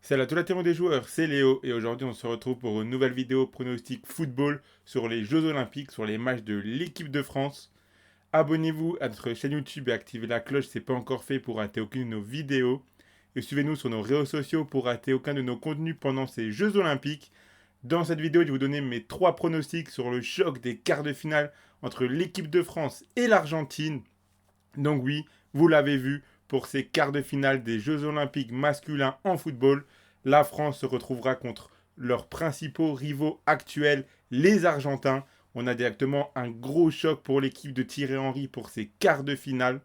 Salut à tous la témoin des joueurs, c'est Léo et aujourd'hui on se retrouve pour une nouvelle vidéo pronostic football sur les Jeux Olympiques, sur les matchs de l'équipe de France. Abonnez-vous à notre chaîne YouTube et activez la cloche si ce n'est pas encore fait pour rater aucune de nos vidéos. Et suivez-nous sur nos réseaux sociaux pour rater aucun de nos contenus pendant ces Jeux Olympiques. Dans cette vidéo, je vais vous donner mes 3 pronostics sur le choc des quarts de finale entre l'équipe de France et l'Argentine. Donc oui, vous l'avez vu, pour ces quarts de finale des Jeux Olympiques masculins en football, la France se retrouvera contre leurs principaux rivaux actuels, les Argentins. On a directement un gros choc pour l'équipe de Thierry Henry pour ces quarts de finale.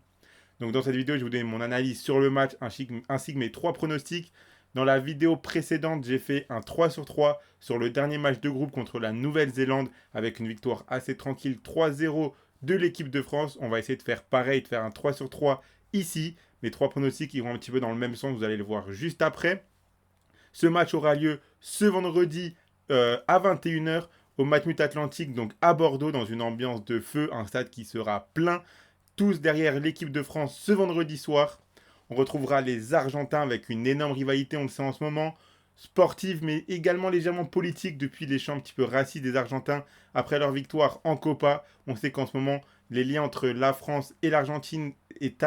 Donc dans cette vidéo, je vais vous donner mon analyse sur le match ainsi que mes 3 pronostics. Dans la vidéo précédente, j'ai fait un 3 sur 3 sur le dernier match de groupe contre la Nouvelle-Zélande avec une victoire assez tranquille 3-0 de l'équipe de France. On va essayer de faire pareil, de faire un 3 sur 3 ici. Mes 3 pronostics iront un petit peu dans le même sens, vous allez le voir juste après. Ce match aura lieu ce vendredi à 21h au Matmut Atlantique, donc à Bordeaux, dans une ambiance de feu, un stade qui sera plein, tous derrière l'équipe de France ce vendredi soir. On retrouvera les Argentins avec une énorme rivalité, on le sait en ce moment, sportive mais également légèrement politique depuis les chants un petit peu racistes des Argentins après leur victoire en Copa. On sait qu'en ce moment, les liens entre la France et l'Argentine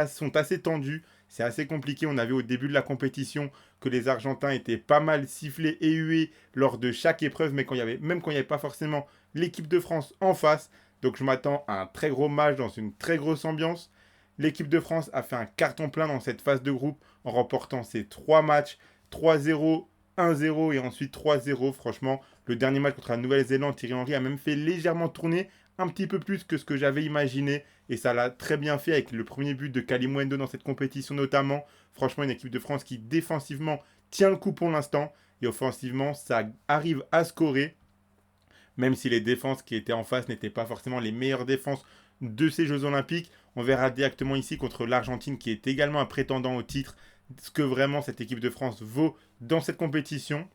sont assez tendus. C'est assez compliqué. On avait au début de la compétition que les Argentins étaient pas mal sifflés et hués lors de chaque épreuve, mais même quand il n'y avait pas forcément l'équipe de France en face. Donc je m'attends à un très gros match dans une très grosse ambiance. L'équipe de France a fait un carton plein dans cette phase de groupe en remportant ses 3 matchs, 3-0, 1-0 et ensuite 3-0. Franchement, le dernier match contre la Nouvelle-Zélande, Thierry Henry a même fait légèrement tourner un petit peu plus que ce que j'avais imaginé. Et ça l'a très bien fait avec le premier but de Kalimuendo dans cette compétition notamment. Franchement, une équipe de France qui défensivement tient le coup pour l'instant. Et offensivement, ça arrive à scorer. Même si les défenses qui étaient en face n'étaient pas forcément les meilleures défenses de ces Jeux Olympiques. On verra directement ici contre l'Argentine qui est également un prétendant au titre, ce que vraiment cette équipe de France vaut dans cette compétition.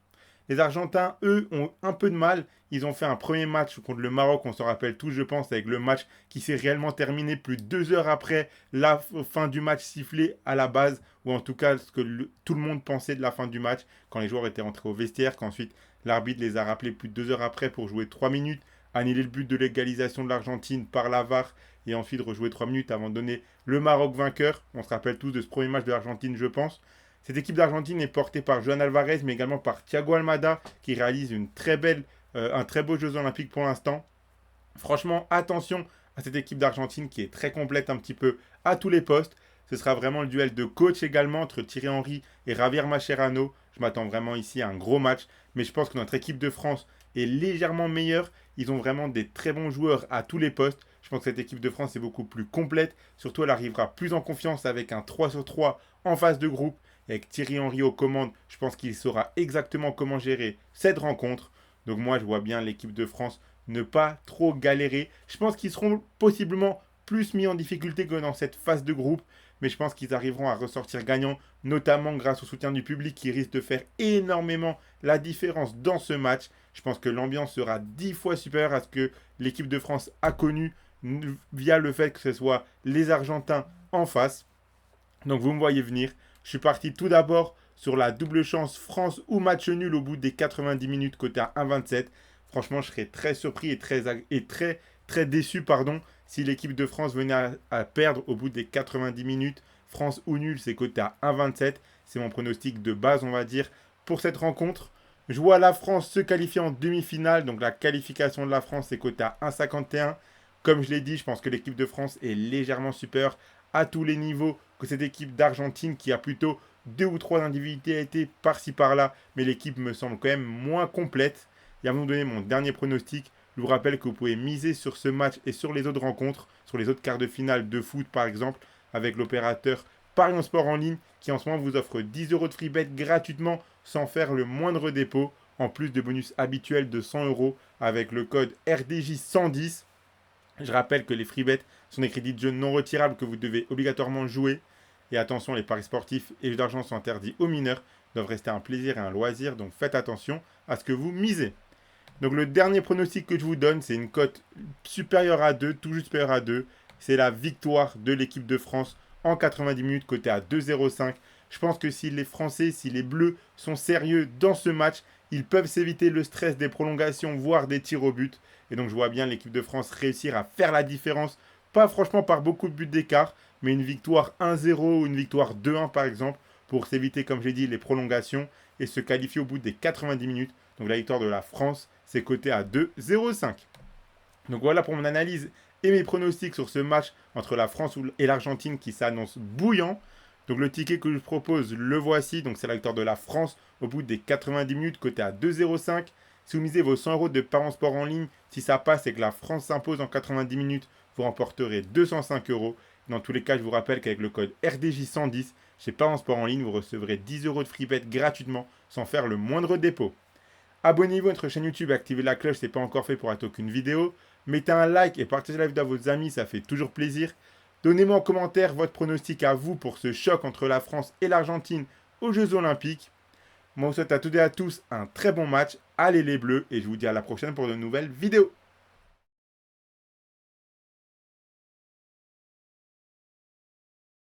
Les Argentins, eux, ont un peu de mal. Ils ont fait un premier match contre le Maroc, on se rappelle tous, je pense, avec le match qui s'est réellement terminé plus de 2 heures après la fin du match sifflé à la base, ou en tout cas ce que tout le monde pensait de la fin du match, quand les joueurs étaient rentrés au vestiaire, qu'ensuite l'arbitre les a rappelés plus de 2 heures après pour jouer 3 minutes, annuler le but de l'égalisation de l'Argentine par la VAR, et ensuite rejouer 3 minutes avant de donner le Maroc vainqueur. On se rappelle tous de ce premier match de l'Argentine, je pense. Cette équipe d'Argentine est portée par Joan Alvarez, mais également par Thiago Almada, qui réalise un très beau Jeux Olympiques pour l'instant. Franchement, attention à cette équipe d'Argentine qui est très complète un petit peu à tous les postes. Ce sera vraiment le duel de coach également entre Thierry Henry et Javier Mascherano. Je m'attends vraiment ici à un gros match, mais je pense que notre équipe de France est légèrement meilleure. Ils ont vraiment des très bons joueurs à tous les postes. Je pense que cette équipe de France est beaucoup plus complète. Surtout, elle arrivera plus en confiance avec un 3 sur 3 en phase de groupe. Avec Thierry Henry aux commandes, je pense qu'il saura exactement comment gérer cette rencontre. Donc moi, je vois bien l'équipe de France ne pas trop galérer. Je pense qu'ils seront possiblement plus mis en difficulté que dans cette phase de groupe, mais je pense qu'ils arriveront à ressortir gagnants, notamment grâce au soutien du public qui risque de faire énormément la différence dans ce match. Je pense que l'ambiance sera 10 fois supérieure à ce que l'équipe de France a connu via le fait que ce soit les Argentins en face. Donc vous me voyez venir. Je suis parti tout d'abord sur la double chance France ou match nul au bout des 90 minutes côté à 1,27. Franchement, je serais très surpris très déçu si l'équipe de France venait à perdre au bout des 90 minutes. France ou nul, c'est coté à 1,27. C'est mon pronostic de base, on va dire, pour cette rencontre. Je vois la France se qualifier en demi-finale. Donc la qualification de la France, c'est coté à 1,51. Comme je l'ai dit, je pense que l'équipe de France est légèrement supérieure à tous les niveaux que cette équipe d'Argentine qui a plutôt 2 ou 3 individualités par-ci par-là, mais l'équipe me semble quand même moins complète. Et avant de vous donner mon dernier pronostic, je vous rappelle que vous pouvez miser sur ce match et sur les autres rencontres, sur les autres quarts de finale de foot par exemple, avec l'opérateur Parion Sport en ligne qui en ce moment vous offre 10 euros de free bet gratuitement sans faire le moindre dépôt, en plus de bonus habituels de 100 euros avec le code RDJ110. Je rappelle que les free bets sont des crédits de jeu non retirables que vous devez obligatoirement jouer. Et attention, les paris sportifs et les jeux d'argent sont interdits aux mineurs, doivent rester un plaisir et un loisir, donc faites attention à ce que vous misez. Donc le dernier pronostic que je vous donne, c'est une cote supérieure à 2, tout juste supérieure à 2. C'est la victoire de l'équipe de France en 90 minutes, côté à 2,05. Je pense que si les Français, si les Bleus sont sérieux dans ce match, ils peuvent s'éviter le stress des prolongations, voire des tirs au but. Et donc je vois bien l'équipe de France réussir à faire la différence. Pas franchement par beaucoup de buts d'écart, mais une victoire 1-0 ou une victoire 2-1 par exemple, pour s'éviter, comme j'ai dit, les prolongations et se qualifier au bout des 90 minutes. Donc la victoire de la France, c'est coté à 2,05. Donc voilà pour mon analyse et mes pronostics sur ce match entre la France et l'Argentine qui s'annonce bouillant. Donc le ticket que je propose, le voici. Donc c'est la victoire de la France au bout des 90 minutes, coté à 2,05. Si vous misez vos 100 euros de Paris Sport en ligne, si ça passe et que la France s'impose en 90 minutes, vous remporterez 205 euros. Dans tous les cas, je vous rappelle qu'avec le code RDJ110, chez Paris Sport en ligne, vous recevrez 10 euros de free bet gratuitement sans faire le moindre dépôt. Abonnez-vous à notre chaîne YouTube et activez la cloche si ce n'est pas encore fait pour rater aucune vidéo. Mettez un like et partagez la vidéo à vos amis, ça fait toujours plaisir. Donnez-moi en commentaire votre pronostic à vous pour ce choc entre la France et l'Argentine aux Jeux Olympiques. Moi, je vous souhaite à toutes et à tous un très bon match. Allez les Bleus et je vous dis à la prochaine pour de nouvelles vidéos.